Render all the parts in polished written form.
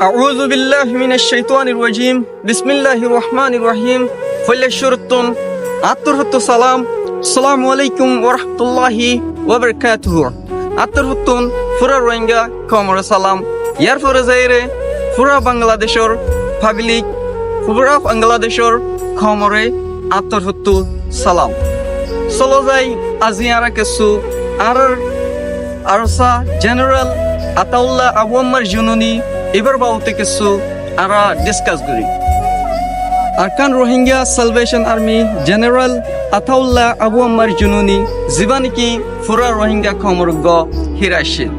أعوذ بالله من الشيطان الرجيم بسم الله الرحمن الرحيم فليشرطن আত্মরহত্য সালাম আসসালামু আলাইকুম ওয়া রাহমাতুল্লাহি ওয়া বারাকাতুহু আত্মরহত্তন পুরা রোহিঙ্গা কমর সালাম ইয়ার পরে যাইরে পুরা বাংলাদেশের পাবলিক পুরা বাংলাদেশের কমরে আত্মরহত্য সালাম চলো যাই আজি আর কিছু আরসা জেনারেল আতাউল্লাহ আবু আম্মার জুনুনি এবার বাউতে কিছু আরা ডিসকাস করি Arakan Rohingya Salvation Army general Ataullah Abu Ammar Jununi জীবানিকি পুরা রোহিঙ্গা খমরগ হিরাইছিল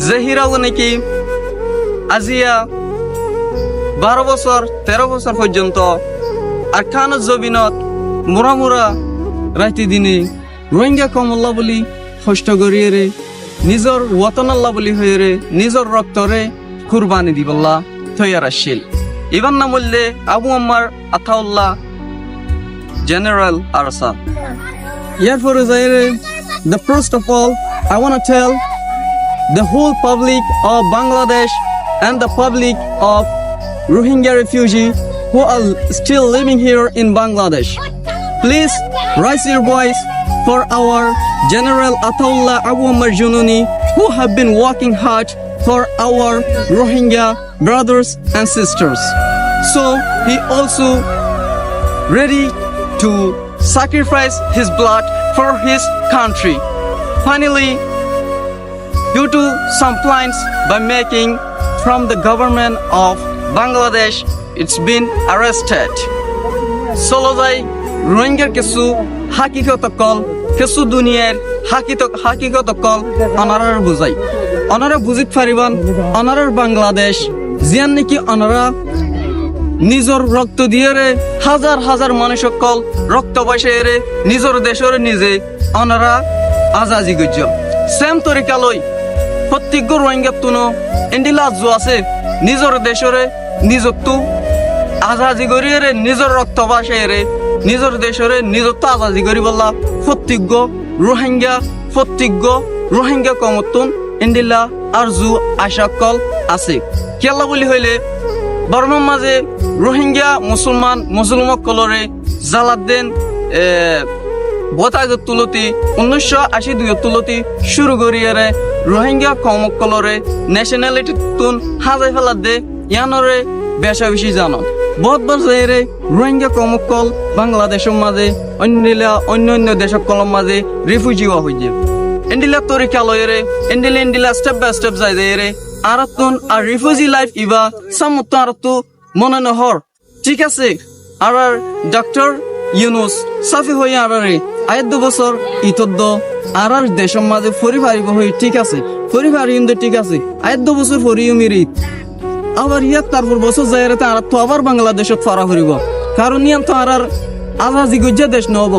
যে হিরাও নাকি আজিয়া 12 বছর 13 বছর পর্যন্ত আরকান জবিনত মুরা রাইতি দিনে রোহিঙ্গা কমল্লা বলি কষ্ট করিয়ে নিজর ওয়াতন আল্লাহ বলি হয়ে নিজর রক্তরে কুরবানি দিবল্লা তৈয়ার আসছিল ইবান নাম বললে আবু আম্মার আতাউল্লাহ জেনারেল আরসা ইয়ারপরে যাইরে the first of all I want to tell the whole public of Bangladesh and the public of Rohingya refugee who are still living here in Bangladesh, please raise your voice for our General Ataullah Abu Ammar Jununi who have been working hard for our Rohingya brothers and sisters. So he also ready to sacrifice his blood for his country. Finally, due to some plans by making from the government of Bangladesh, it's been arrested. Solozai Rohingya kesu hakikat kol kesu duniyar hakikat kol anarar buzai. Onara বুঝিত পারিবান অনারার বাংলাদেশ জিয়ান নাকি অনারা নিজর রক্ত দিয়ে হাজার হাজার মানুষ সকল রক্ত বসে নিজর দেশের নিজে অনারা আজাজি গজ্জ সেম তরিকা লই প্রত্যেক রোহিঙ্গা তুনো ইন্ডিলা জো আছে নিজর দেশের নিজত্ব আজাজি করিয়ে নিজর রক্ত বসে নিজর দেশের নিজত্ব আজাজি করি বললা প্রত্যেক রোহিঙ্গা কমতুন ইন্দিলা আরজু আশাকল আছে কেলা বলি হইলে বর্মার মাঝে রোহিঙ্গা মুসলমান কলরে জালাদ্দিন বতাগত তুলতি 1982 তুলতি শুরু করিয়ে রোহিঙ্গা কলরে ন্যাশনালিটি তুন হাজাই ফেলা দে ইয়ানরে বেশা বেশি জানো বহুতবার যাইরে রোহিঙ্গা কল বাংলাদেশের মাঝে অন্য দেশের কলম মাঝে রিফিউজি হয়ে যায় ইন্ডিলা তরিকা লয়রে ইন্ডিলা স্টেপ বাই স্টেপ যাই রে আরাতুন আর রিফিউজি লাইফ ইবা সামত আরাতু মনে নহর ঠিক আছে আর ডক্টর ইউনুস সাফি হই আরারে আয়াত 2 বছর ইতদ্দ আর দেশের মাঝে পরিবারিক হই ঠিক আছে পরিবার ইন্দে ঠিক আছে আয়াত 2 বছর পরিও মিরিত আবার ইয়াত তারপর বছর যাই রে আর তো আবার বাংলাদেশত ফারা করিব কারণ ইয়ান তো আর আজাজি গজ্জা দেশ নহব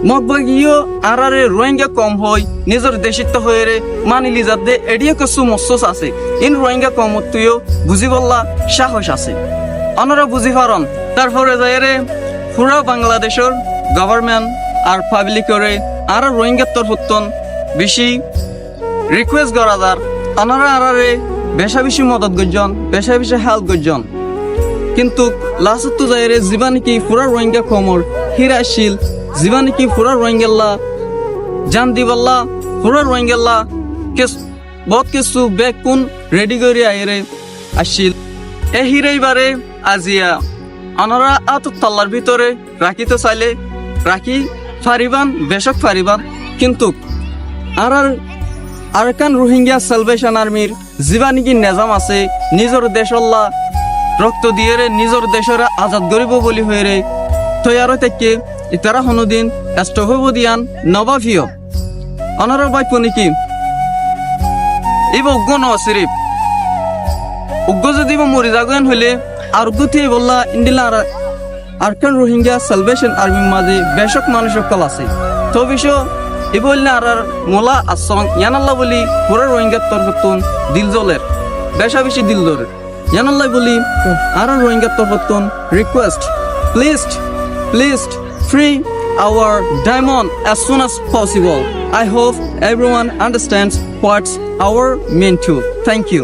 মগবাগিও আরারে রোহিঙ্গা কম হই নিজের দেশিত হয়ে মানিলি যাতে এডিয়ে কিছু মসস আছে ইন রোহিঙ্গা কম তুইও বুঝি বললা সাহস আছে অনারা বুঝি পারন তারপরে যাইরে পুরা বাংলাদেশের গভর্নমেন্ট আর পাবলিকরে আর রোহিঙ্গা তরফতন বেশি রিকোয়েস্ট করা যার অনারা আরারে বেশা বেশি মদত গজন বেশা বেশি হেল্প গজন কিন্তু লাস্ট যাইরে জীবানি কি পুরা রোহিঙ্গা কমর হিরাশিল জীবানি কি পুরা রোহিঙ্গাল্লা জান দিবাল্লা পুরা রোহিঙ্গাল্লা বহুত কিছু ব্যাগ কোন রেডি করে আইরে আসিল এ হিরাইবারে আজিয়া অনারা আত তাল্লার ভিতরে রাখিতে চাইলে রাখি ফারিবান বেশক ফারিবান কিন্তু আরকান রোহিঙ্গা সালভেশন আর্মির জীবানি কি নিজাম আছে নিজর দেশল্লা রক্ত দিয়ে নিজর দেশের আজাদ করিব বলি হয়ে তৈয়ার থেকে ইতারা হনুদিন এস্টহবদিয়ান নবাভিও অনারর বাইক কি ইব উগ্র ন সিরিপ উগ্র যদি মরি যাগেন হইলে আর উগ্রতি বললা ইন্ডিলা আরকান রোহিঙ্গা সালভেশন আর্মির মাঝে বেশক মানুষ সকল আছে তো বিষয় এই বললে আর মোলা আসং ইয়ানাল্লাহ বলি পুরা রোহিঙ্গার তরফতুন দিলজলের বেশা বেশি দিলজলের ইয়ানাল্লাহ বলি আর রোহিঙ্গার তরফতুন request please free our diamond as soon as possible. I hope everyone understands what's our main to. Thank you.